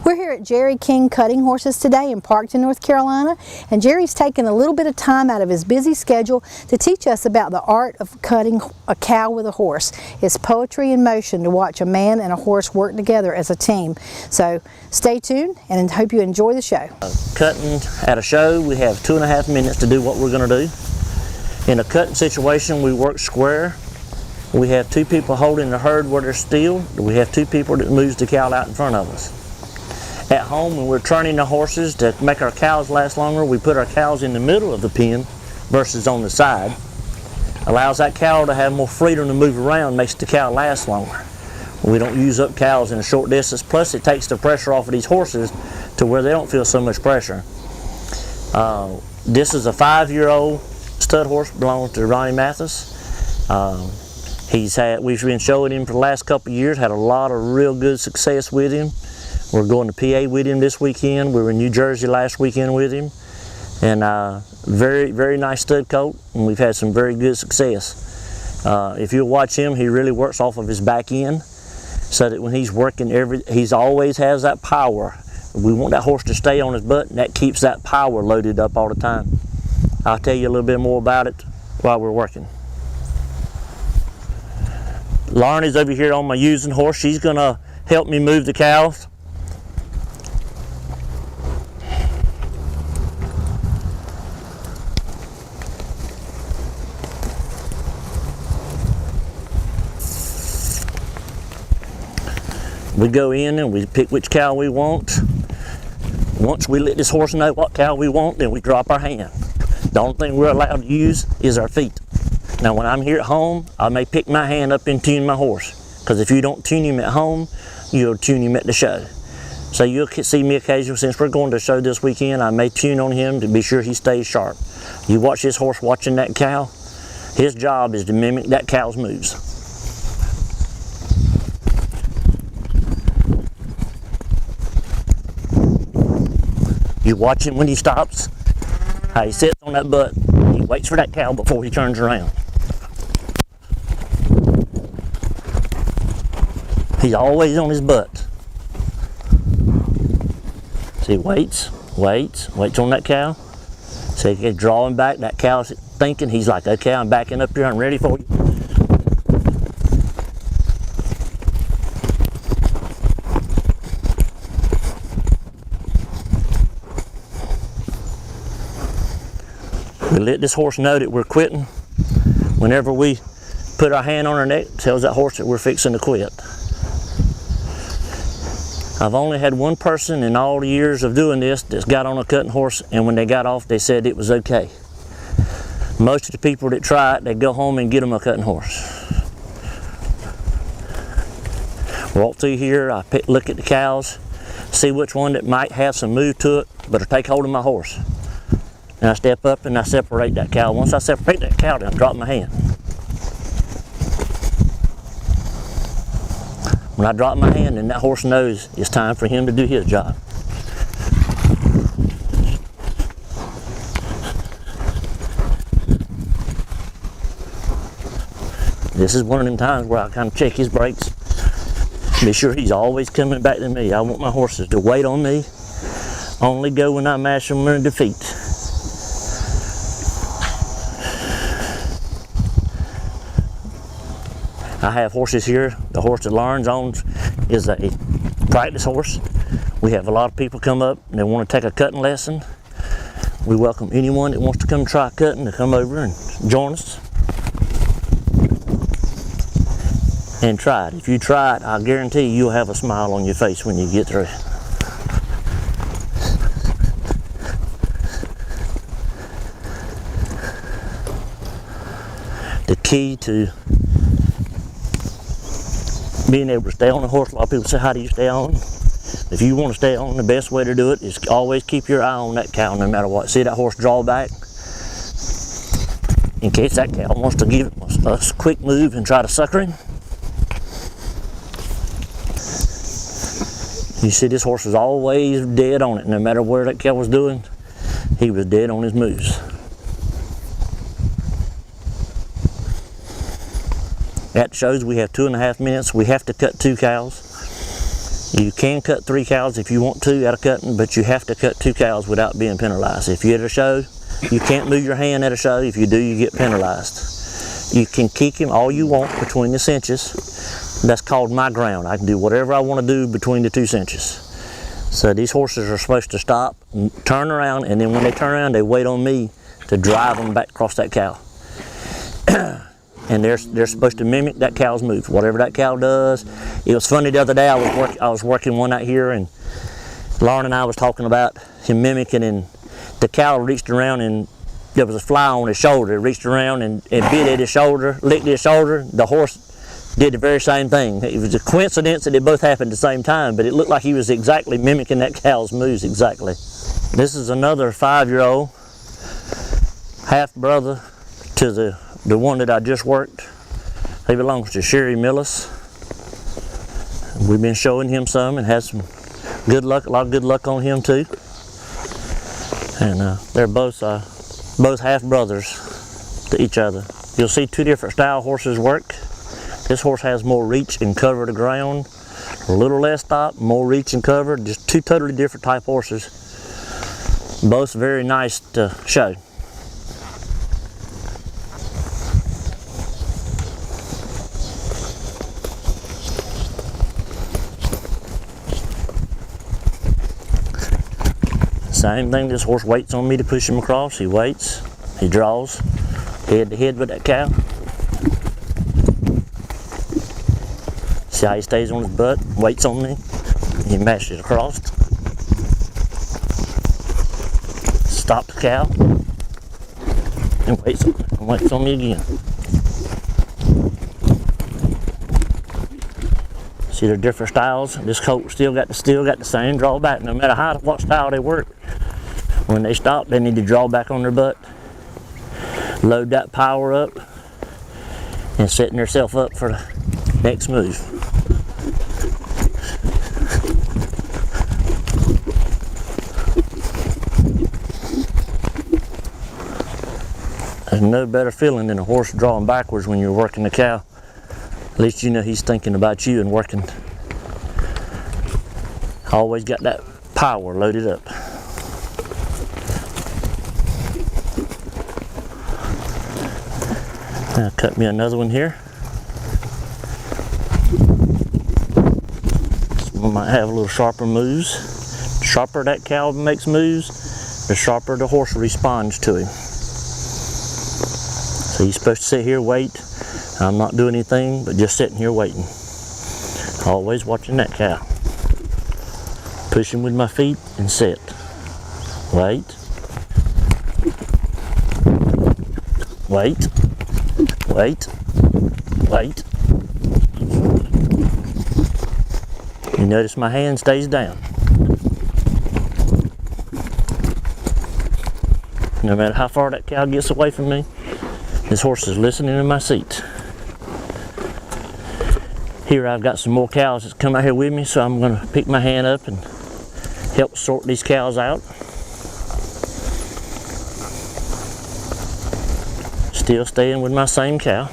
We're here at Jerry King Cutting Horses today in Parkton, North Carolina, and Jerry's taken a little bit of time out of his busy schedule to teach us about the art of cutting a cow with a horse. It's poetry in motion to watch a man and a horse work together as a team. So stay tuned and I hope you enjoy the show. Cutting at a show, we have 2.5 minutes to do what we're going to do. In a cutting situation, we work square. We have 2 people holding the herd where they're still. We have 2 people that moves the cow out in front of us. At home, when we're turning the horses to make our cows last longer, we put our cows in the middle of the pen versus on the side. Allows that cow to have more freedom to move around, makes the cow last longer. We don't use up cows in a short distance, plus it takes the pressure off of these horses to where they don't feel so much pressure. This is a 5-year-old stud horse, belongs to Ronnie Mathis. We've been showing him for the last couple of years, had a lot of real good success with him. We're going to PA with him this weekend. We were in New Jersey last weekend with him. And very, very nice stud colt, and we've had some very good success. If you watch him, he really works off of his back end, so that when he's working, he's always has that power. We want that horse to stay on his butt, and that keeps that power loaded up all the time. I'll tell you a little bit more about it while we're working. Lauren is over here on my using horse. She's gonna help me move the cows. We go in and we pick which cow we want. Once we let this horse know what cow we want, then we drop our hand. The only thing we're allowed to use is our feet. Now when I'm here at home, I may pick my hand up and tune my horse. Because if you don't tune him at home, you'll tune him at the show. So you'll see me occasionally, since we're going to a show this weekend, I may tune on him to be sure he stays sharp. You watch this horse watching that cow, his job is to mimic that cow's moves. You watch him when he stops, how he sits on that butt. He waits for that cow before he turns around. He's always on his butt. So he waits on that cow. So he gets drawing back. That cow's thinking, he's like, okay, I'm backing up here, I'm ready for you. We let this horse know that we're quitting. Whenever we put our hand on her neck, it tells that horse that we're fixing to quit. I've only had one person in all the years of doing this that's got on a cutting horse, and when they got off, they said it was okay. Most of the people that try it, they go home and get them a cutting horse. Walk through here, I look at the cows, see which one that might have some move to it, but I take hold of my horse. And I step up and I separate that cow. Once I separate that cow, then I drop my hand. When I drop my hand, then that horse knows it's time for him to do his job. This is one of them times where I kind of check his brakes. Be sure he's always coming back to me. I want my horses to wait on me. Only go when I mash them in defeat. I have horses here. The horse that Lauren's owns is a practice horse. We have a lot of people come up and they want to take a cutting lesson. We welcome anyone that wants to come try cutting to come over and join us and try it. If you try it, I guarantee you'll have a smile on your face when you get through. The key to being able to stay on a horse, a lot of people say, how do you stay on? If you want to stay on, the best way to do it is always keep your eye on that cow no matter what. See that horse draw back? In case that cow wants to give it a quick move and try to sucker him. You see this horse was always dead on it. No matter where that cow was doing, he was dead on his moves. At shows we have 2.5 minutes. We have to cut 2 cows. You can cut 3 cows if you want to out of cutting, but you have to cut 2 cows without being penalized. If you're at a show, you can't move your hand at a show. If you do, you get penalized. You can kick him all you want between the cinches. That's called my ground. I can do whatever I want to do between the 2 cinches. So these horses are supposed to stop, and turn around, and then when they turn around, they wait on me to drive them back across that cow. And they're supposed to mimic that cow's move, whatever that cow does. It was funny the other day, I was working one out here, and Lauren and I was talking about him mimicking, and the cow reached around and there was a fly on his shoulder. It reached around and bit at his shoulder, licked his shoulder. The horse did the very same thing. It was a coincidence that it both happened at the same time, but it looked like he was exactly mimicking that cow's moves exactly. This is another 5-year-old, half brother to the one that I just worked. He belongs to Sherry Millis. We've been showing him some and had some good luck, a lot of good luck on him too. And they're both half brothers to each other. You'll see 2 different style horses work. This horse has more reach and cover to ground, a little less stop, more reach and cover, just 2 totally different type horses. Both very nice to show. Same thing, this horse waits on me to push him across. He waits, he draws, head to head with that cow. See how he stays on his butt, waits on me, he mashes it across. Stop the cow, and waits on me again. See, they're different styles. This colt still got the same drawback, no matter what style they work. When they stop, they need to draw back on their butt, load that power up, and setting themselves up for the next move. There's no better feeling than a horse drawing backwards when you're working the cow. At least you know he's thinking about you and working. Always got that power loaded up. Now cut me another one here. This one might have a little sharper moves. The sharper that cow makes moves, the sharper the horse responds to him. So you're supposed to sit here, wait. I'm not doing anything, but just sitting here waiting. Always watching that cow. Pushing with my feet and sit. Wait. Wait. Wait. Wait. You notice my hand stays down. No matter how far that cow gets away from me, this horse is listening in my seat. Here I've got some more cows that's come out here with me, so I'm going to pick my hand up and help sort these cows out. Still staying with my same cow.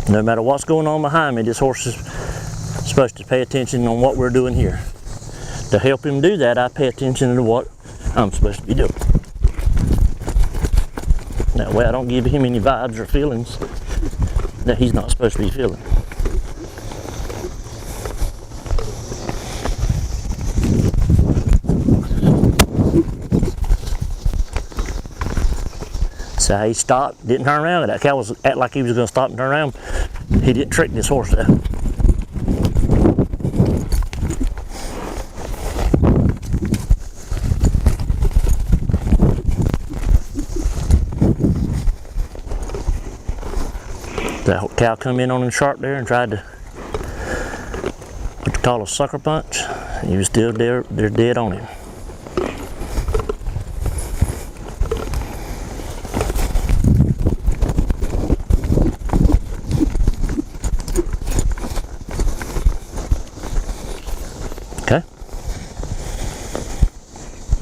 No matter what's going on behind me, this horse is supposed to pay attention on what we're doing here. To help him do that, I pay attention to what I'm supposed to be doing. That way I don't give him any vibes or feelings that he's not supposed to be feeling. So he stopped, didn't turn around. That cow was acting like he was going to stop and turn around. He didn't trick this horse though. That cow come in on him sharp there and tried to what they call a sucker punch. He was still there, they're dead on him.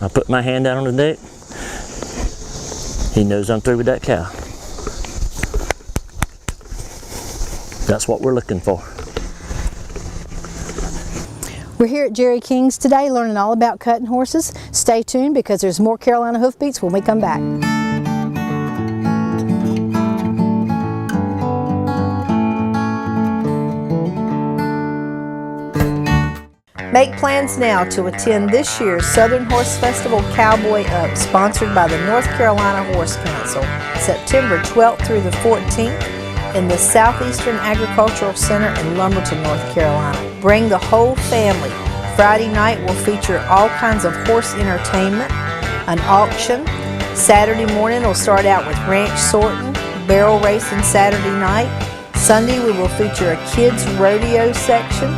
I put my hand down on the deck. He knows I'm through with that cow. That's what we're looking for. We're here at Jerry King's today learning all about cutting horses. Stay tuned because there's more Carolina Hoofbeats when we come back. Make plans now to attend this year's Southern Horse Festival Cowboy Up, sponsored by the North Carolina Horse Council, September 12th through the 14th in the Southeastern Agricultural Center in Lumberton, North Carolina. Bring the whole family. Friday night will feature all kinds of horse entertainment, an auction. Saturday morning will start out with ranch sorting, barrel racing Saturday night. Sunday we will feature a kids rodeo section,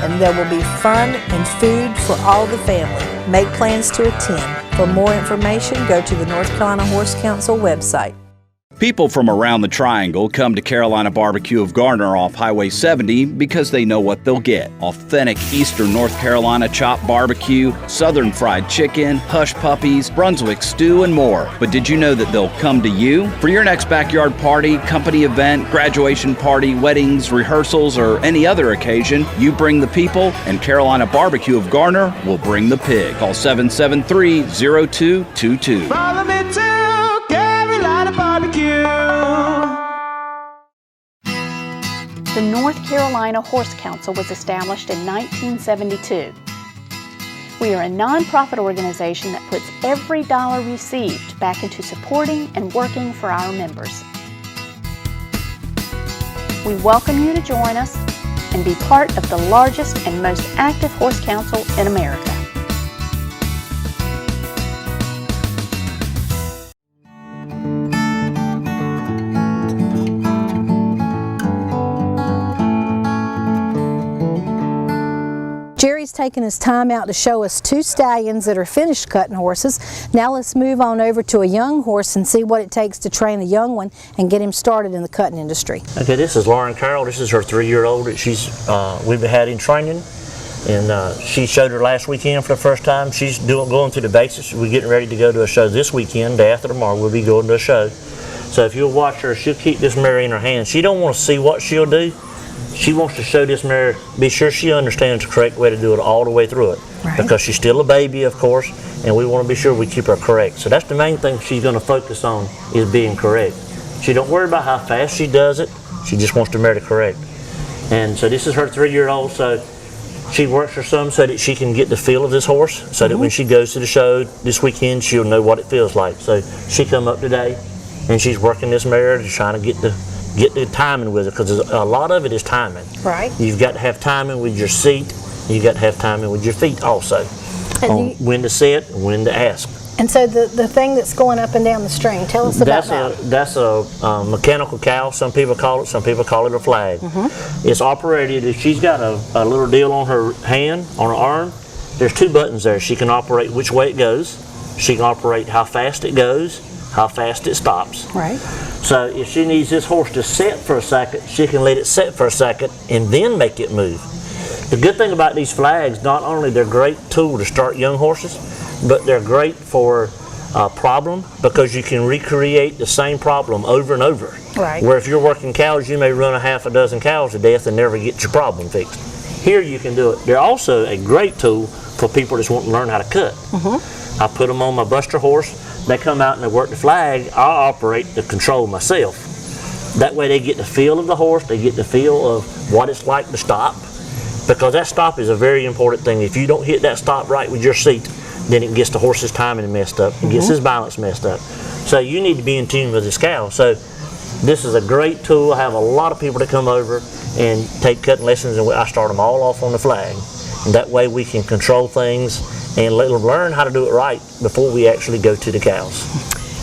and there will be fun and food for all the family. Make plans to attend. For more information, go to the North Carolina Horse Council website. People from around the Triangle come to Carolina Barbecue of Garner off Highway 70 because they know what they'll get. Authentic Eastern North Carolina chopped barbecue, Southern fried chicken, hush puppies, Brunswick stew, and more. But did you know that they'll come to you? For your next backyard party, company event, graduation party, weddings, rehearsals, or any other occasion, you bring the people, and Carolina Barbecue of Garner will bring the pig. Call 773-0222. Follow me to Carolina Barbecue. The North Carolina Horse Council was established in 1972. We are a nonprofit organization that puts every dollar received back into supporting and working for our members. We welcome you to join us and be part of the largest and most active horse council in America. Jerry's taken his time out to show us two stallions that are finished cutting horses. Now let's move on over to a young horse and see what it takes to train a young one and get him started in the cutting industry. Okay, this is Lauren Carroll. This is her 3-year-old that we've had in training, and she showed her last weekend for the first time. She's going through the basics. We're getting ready to go to a show this weekend. Day after tomorrow, we'll be going to a show. So if you'll watch her, she'll keep this mare in her hand. She don't want to see what she'll do. She wants to show this mare, be sure she understands the correct way to do it all the way through it. Right. Because she's still a baby, of course, and we want to be sure we keep her correct. So that's the main thing she's going to focus on, is being correct. She don't worry about how fast she does it. She just wants the mare to correct. And so this is her 3-year-old, so she works her some so that she can get the feel of this horse, so that when she goes to the show this weekend, she'll know what it feels like. So she come up today, and she's working this mare, just trying to get the timing with it, because a lot of it is timing. Right. You've got to have timing with your seat. You've got to have timing with your feet also. On when to sit and when to ask. And so the thing that's going up and down the string, tell us about that. That's a mechanical cow, some people call it. Some people call it a flag. It's operated, she's got a little deal on her hand, on her arm. There's 2 buttons there. She can operate which way it goes. She can operate how fast it goes, how fast it stops. Right. So if she needs this horse to set for a second, she can let it set for a second and then make it move. The good thing about these flags, not only they're a great tool to start young horses, but they're great for a problem, because you can recreate the same problem over and over. Right. Where if you're working cows, you may run a half a dozen cows to death and never get your problem fixed. Here you can do it. They're also a great tool for people that want to learn how to cut. I put them on my buster horse. They come out and they work the flag. I operate the control myself. That way they get the feel of the horse, they get the feel of what it's like to stop, because that stop is a very important thing. If you don't hit that stop right with your seat, then it gets the horse's timing messed up, it gets his balance messed up. So you need to be in tune with this cow. So this is a great tool. I have a lot of people that come over and take cutting lessons, and I start them all off on the flag. And that way we can control things and let them learn how to do it right before we actually go to the cows.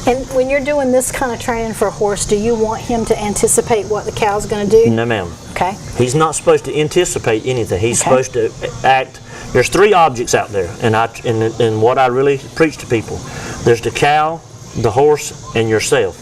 And when you're doing this kind of training for a horse, do you want him to anticipate what the cow's going to do? No, ma'am. Okay. He's not supposed to anticipate anything. He's supposed to act. There's 3 objects out there, and what I really preach to people. There's the cow, the horse, and yourself.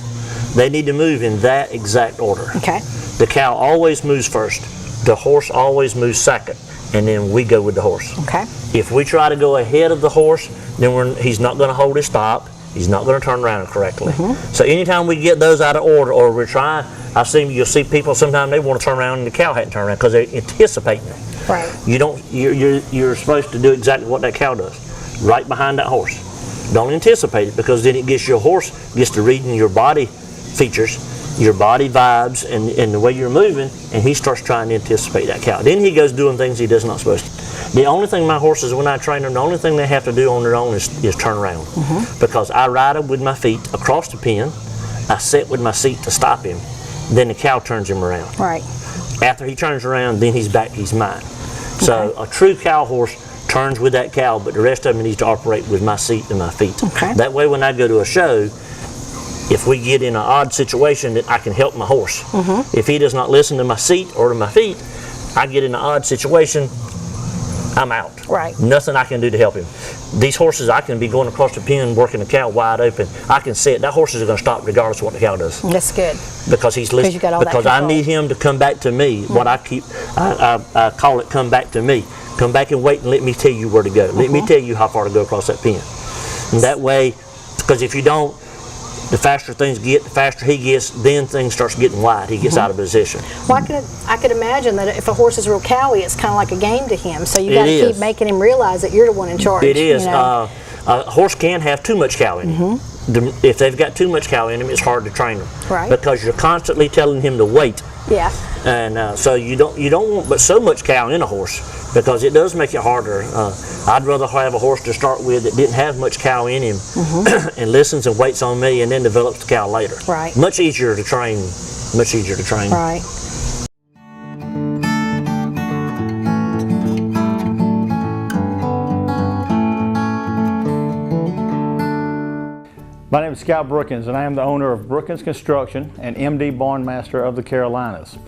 They need to move in that exact order. Okay. The cow always moves first. The horse always moves second. and then we go with the horse. Okay. If we try to go ahead of the horse, then he's not going to hold his stop. He's not going to turn around correctly. So anytime we get those out of order, or we're trying, you'll see people sometimes they want to turn around and the cow hadn't turned around because they're anticipating it. Right. You're supposed to do exactly what that cow does, right behind that horse. Don't anticipate it, because then it gets your horse gets to reading your body features, your body vibes, and the way you're moving, and he starts trying to anticipate that cow. Then he goes doing things he does not supposed to. The only thing my horses, when I train them, the only thing they have to do on their own is turn around, because I ride them with my feet across the pen. I sit with my seat to stop him. Then the cow turns him around. Right. After he turns around, then he's back. He's mine. So a true cow horse turns with that cow, but the rest of them needs to operate with my seat and my feet. Okay. That way, when I go to a show, if we get in an odd situation, that I can help my horse. If he does not listen to my seat or to my feet, I get in an odd situation, I'm out. Right. Nothing I can do to help him. These horses, I can be going across the pen working the cow wide open. I can see it. That horse is going to stop regardless of what the cow does. That's good. Because he's listening. You got all that Because I control. need him to come back to me. What I call it, come back to me. Come back and wait and let me tell you where to go. Let me tell you how far to go across that pen. And that way, because if you don't, the faster things get, the faster he gets, then things starts getting wide. He gets out of position. Well, I could imagine that if a horse is real cowy, it's kind of like a game to him. So you got to keep making him realize that you're the one in charge. It is. You know? A horse can have too much cow in him. If they've got too much cow in them, it's hard to train them. Right. Because you're constantly telling him to wait. Yeah. And so you don't want but so much cow in a horse, because it does make it harder. I'd rather have a horse to start with that didn't have much cow in him and listens and waits on me and then develops the cow later. Right. Much easier to train. Much easier to train. Right. My name is Scott Brookins, and I am the owner of Brookins Construction and MD Barnmaster of the Carolinas.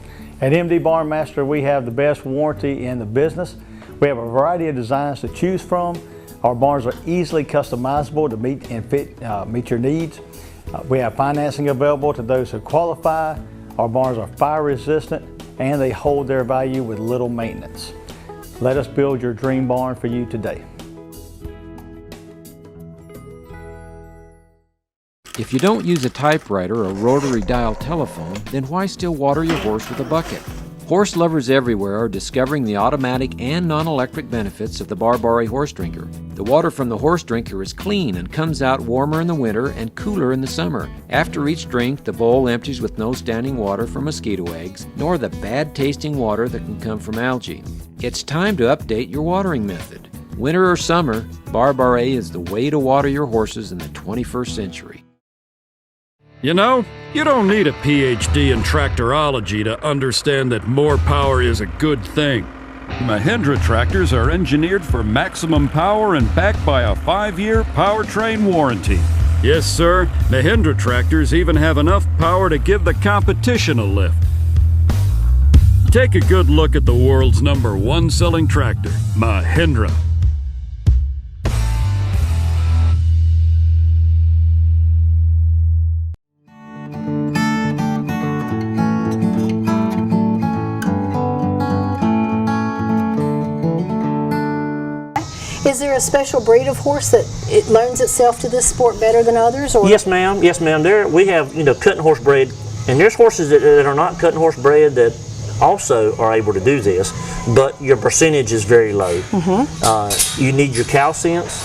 At MD Barnmaster, we have the best warranty in the business. We have a variety of designs to choose from. Our barns are easily customizable to meet your needs. We have financing available to those who qualify. Our barns are fire resistant, and they hold their value with little maintenance. Let us build your dream barn for you today. If you don't use a typewriter or rotary dial telephone, then why still water your horse with a bucket? Horse lovers everywhere are discovering the automatic and non-electric benefits of the Barbari horse drinker. The water from the horse drinker is clean and comes out warmer in the winter and cooler in the summer. After each drink, the bowl empties with no standing water from mosquito eggs, nor the bad-tasting water that can come from algae. It's time to update your watering method. Winter or summer, Barbari is the way to water your horses in the 21st century. You know, you don't need a PhD in tractorology to understand that more power is a good thing. Mahindra tractors are engineered for maximum power and backed by a 5-year powertrain warranty. Yes, sir, Mahindra tractors even have enough power to give the competition a lift. Take a good look at the world's #1 selling tractor, Mahindra. Is there a special breed of horse that it lends itself to this sport better than others? Or? Yes, ma'am. Yes, ma'am. We have cutting horse bred, and there's horses that are not cutting horse bred that also are able to do this, but your percentage is very low. You need your cow sense,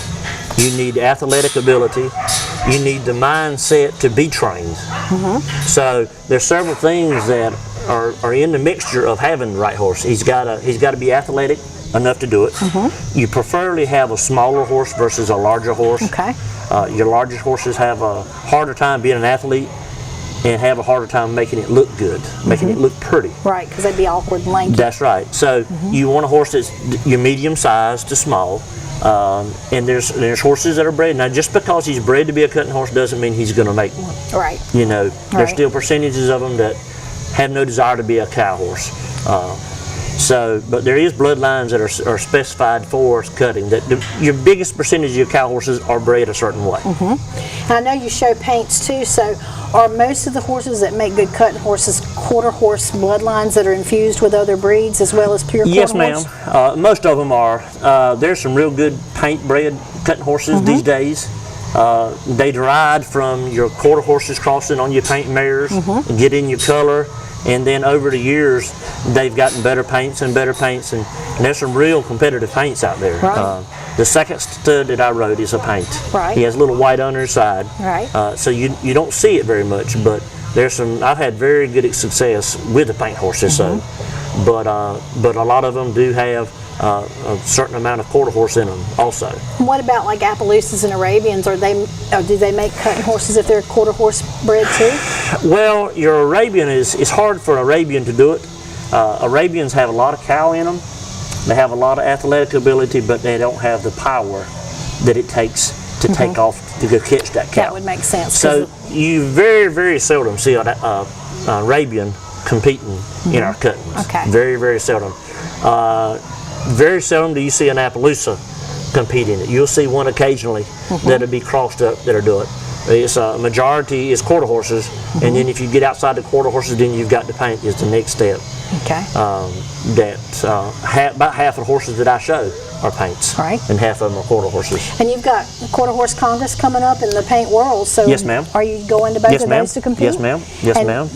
you need athletic ability, you need the mindset to be trained. So there's several things that are in the mixture of having the right horse. He's got to be athletic enough to do it. You preferably have a smaller horse versus a larger horse. Okay. Your larger horses have a harder time being an athlete and have a harder time making it look good, making it look pretty. Right, because they'd be awkward and lanky. That's right. So you want a horse that's your medium size to small. And there's horses that are bred. Now, just because he's bred to be a cutting horse doesn't mean he's going to make one. Right. There's still percentages of them that have no desire to be a cow horse. So, but there is bloodlines that are specified for cutting. That your biggest percentage of your cow horses are bred a certain way. And I know you show paints too, so are most of the horses that make good cutting horses quarter horse bloodlines that are infused with other breeds as well as pure quarter Yes, horse? ma'am. Most of them are. There's some real good paint bred cutting horses these days. They derived from your quarter horses crossing on your paint mares, get in your color, and then over the years they've gotten better paints and better paints, and there's some real competitive paints out there. Right. The second stud that I rode is a paint. Right. He has a little white on his side. Right. So you don't see it very much, but there's some. I've had very good success with the paint horses. So, but a lot of them do have a certain amount of quarter horse in them also. And what about like Appaloosas and Arabians? Do they make cutting horses if they're quarter horse bred too? Well, your Arabian it's hard for an Arabian to do it. Arabians have a lot of cow in them. They have a lot of athletic ability, but they don't have the power that it takes to take off to go catch that cow. That would make sense. So you very, very seldom see an Arabian competing in our cuttings. Okay. Very, very seldom. Very seldom do you see an Appaloosa compete in it. You'll see one occasionally that'll be crossed up that'll do it. It's a majority is quarter horses, and then if you get outside the quarter horses, then you've got to paint is the next step. Okay. About half of the horses that I show are paints, Right. and half of them are quarter horses. And you've got the Quarter Horse Congress coming up in the paint world, so Yes, ma'am. are you going to both Yes, of ma'am. those to compete? Yes, ma'am. Yes, And ma'am.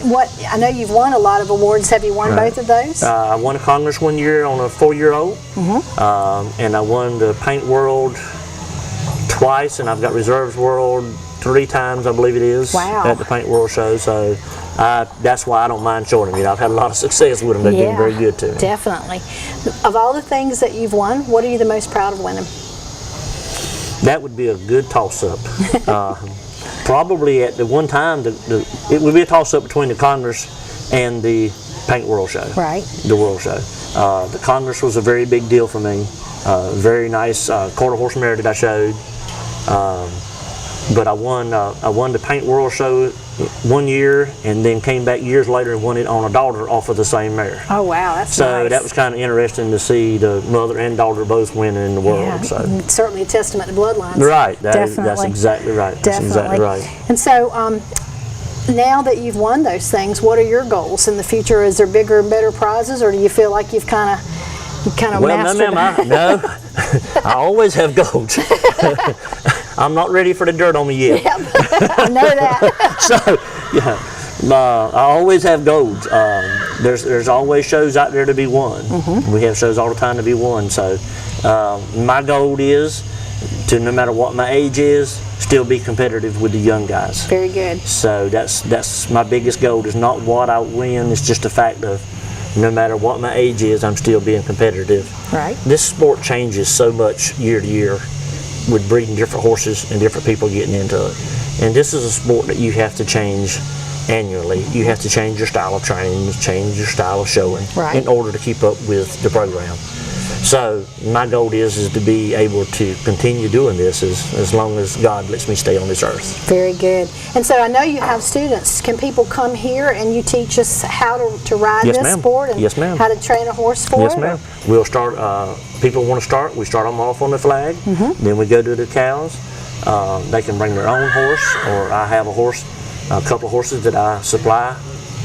I know you've won a lot of awards. Have you won Right. both of those? I won a Congress one year on a 4-year-old, and I won the Paint World twice, and I've got Reserves World 3 times, I believe it is, Wow. at the Paint World show. So that's why I don't mind showing them. You know, I've had a lot of success with them. They've been very good to me. Definitely. Of all the things that you've won, what are you the most proud of winning? That would be a good toss-up. Probably at the one time, it would be a toss-up between the Congress and the Paint World show. Right. The World show. The Congress was a very big deal for me. Very nice quarter horse mare that I showed. But I won the Paint World show one year, and then came back years later and won it on a daughter off of the same mare. Oh wow, that's So nice. that was kind of interesting to see the mother and daughter both winning in the world. Yeah, So certainly a testament to bloodlines. right, that's Definitely. exactly right. That's Definitely. exactly right. And so, now that you've won those things, what are your goals in the future? Is there bigger and better prizes, or do you feel like you've kind of Well, no, mastered? ma'am, no. I always have goals. I'm not ready for the dirt on me yet. I know that. So, yeah, I always have goals. There's always shows out there to be won. We have shows all the time to be won. So, my goal is to, no matter what my age is, still be competitive with the young guys. Very good. So that's my biggest goal. Is not what I win. It's just a fact of, no matter what my age is, I'm still being competitive. Right. This sport changes so much year to year, with breeding different horses and different people getting into it. And this is a sport that you have to change annually. You have to change your style of training, change your style of showing, Right. in order to keep up with the program. So my goal is to be able to continue doing this as long as God lets me stay on this earth. Very good. And so I know you have students. Can people come here and you teach us how to ride Yes, this ma'am. sport and Yes, ma'am. how to train a horse for Yes, it? ma'am. We'll start, people want to start, we start them off on the flag, then we go to the cows. They can bring their own horse, or I have a couple of horses that I supply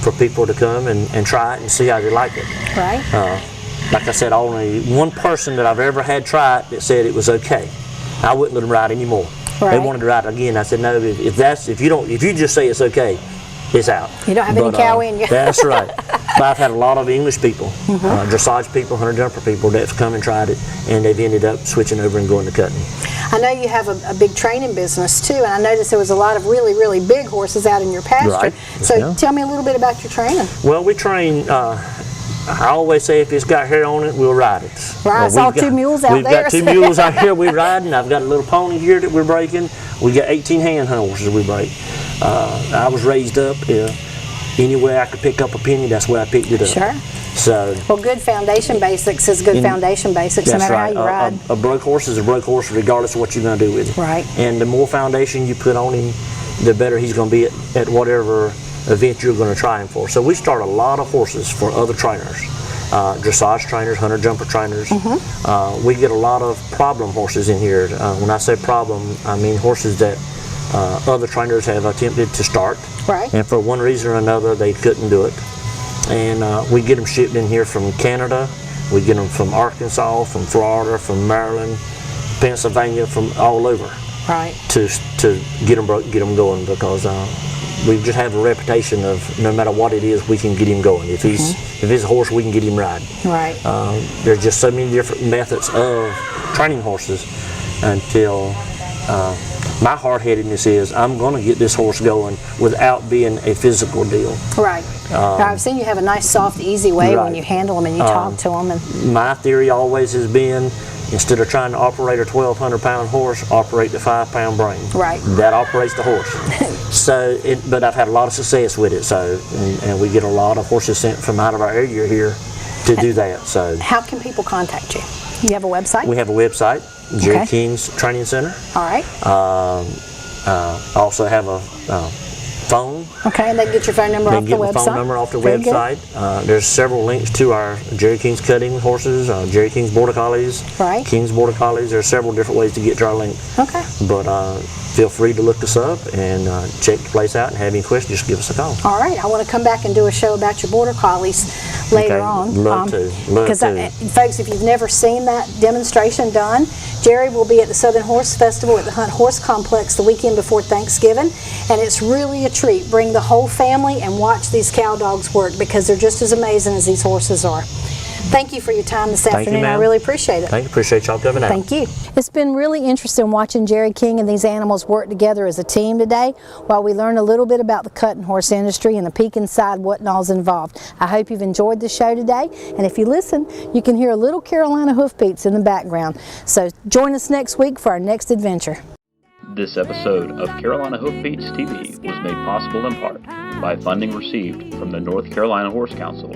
for people to come and try it and see how they like it. Right. Like I said, only one person that I've ever had try it that said it was okay. I wouldn't let them ride anymore. They Right. wanted to ride it again. I said, no, if you just say it's okay, it's out. You don't have any cow in you. That's right. But I've had a lot of English people, dressage people, hunter jumper people that have come and tried it, and they've ended up switching over and going to cutting. I know you have a big training business too, and I noticed there was a lot of really, really big horses out in your pasture. Right. Yes, So ma'am. tell me a little bit about your training. Well, we train. I always say if it's got hair on it, we'll ride it. Right, I saw 2 mules out we've there. got 2 mules out here we riding. I've got a little pony here that we're breaking. We got 18 hand horses we break. I was raised up anywhere I could pick up a penny, that's where I picked it up. Sure. So. Well, good foundation basics is good foundation basics, no That's matter right. how you ride. A broke horse is a broke horse regardless of what you're going to do with it. Right. And the more foundation you put on him, the better he's going to be at whatever event you're going to try him for. So we start a lot of horses for other trainers. dressage trainers, hunter jumper trainers. We get a lot of problem horses in here. When I say problem, I mean horses that other trainers have attempted to start, Right. and for one reason or another they couldn't do it. And we get them shipped in here from Canada. We get them from Arkansas, from Florida, from Maryland, Pennsylvania, from all over. Right. To get them going, because we just have a reputation of no matter what it is, we can get him going. If it's a horse, we can get him riding. Right. There's just so many different methods of training horses until my hard-headedness is I'm going to get this horse going without being a physical deal. Right. Now, I've seen you have a nice, soft, easy way when Right. you handle them and you talk to them. And My theory always has been, instead of trying to operate a 1,200-pound horse, operate the 5-pound brain. Right. That operates the horse. But I've had a lot of success with it. And we get a lot of horses sent from out of our area here to do that. So how can people contact you? You have a website? we have a website, Jerry King's Training Center. All right. Also have a phone. Okay, and they can get your phone number They off can the get the website. phone number off the Very good. website. There's several links to our Jerry King's cutting horses, Jerry King's Border Collies, Right. King's Border Collies. There's several different ways to get to our link. Okay. But feel free to look us up and check the place out, and have any questions, just give us a call. All right, I want to come back and do a show about your Border Collies later Okay, on. love to, love Because to. folks, if you've never seen that demonstration done, Jerry will be at the Southern Horse Festival at the Hunt Horse Complex the weekend before Thanksgiving, and it's really a treat. Bring the whole family and watch these cow dogs work, because they're just as amazing as these horses are. Thank you for your time this Thank you, afternoon. I ma'am. really appreciate it. Thank you. Appreciate y'all coming out. Thank you. It's been really interesting watching Jerry King and these animals work together as a team today, while we learn a little bit about the cutting horse industry and a peek inside what all's involved. I hope you've enjoyed the show today, and if you listen, you can hear a little Carolina hoofbeats in the background. So join us next week for our next adventure. This episode of Carolina Hoofbeats TV was made possible in part by funding received from the North Carolina Horse Council,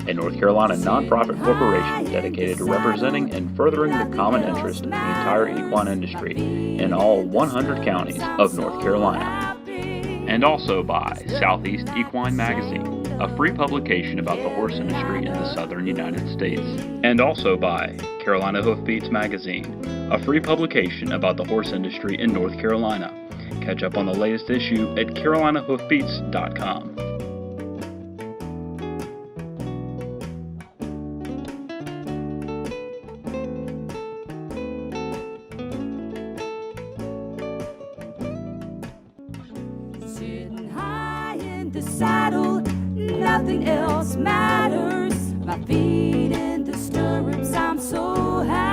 a North Carolina nonprofit corporation dedicated to representing and furthering the common interest of the entire equine industry in all 100 counties of North Carolina. And also by Southeast Equine Magazine, a free publication about the horse industry in the southern United States. And also by Carolina Hoofbeats Magazine, a free publication about the horse industry in North Carolina. Catch up on the latest issue at carolinahoofbeats.com. Sitting high in the saddle, nothing else matters. My feet in the stirrups, I'm so happy.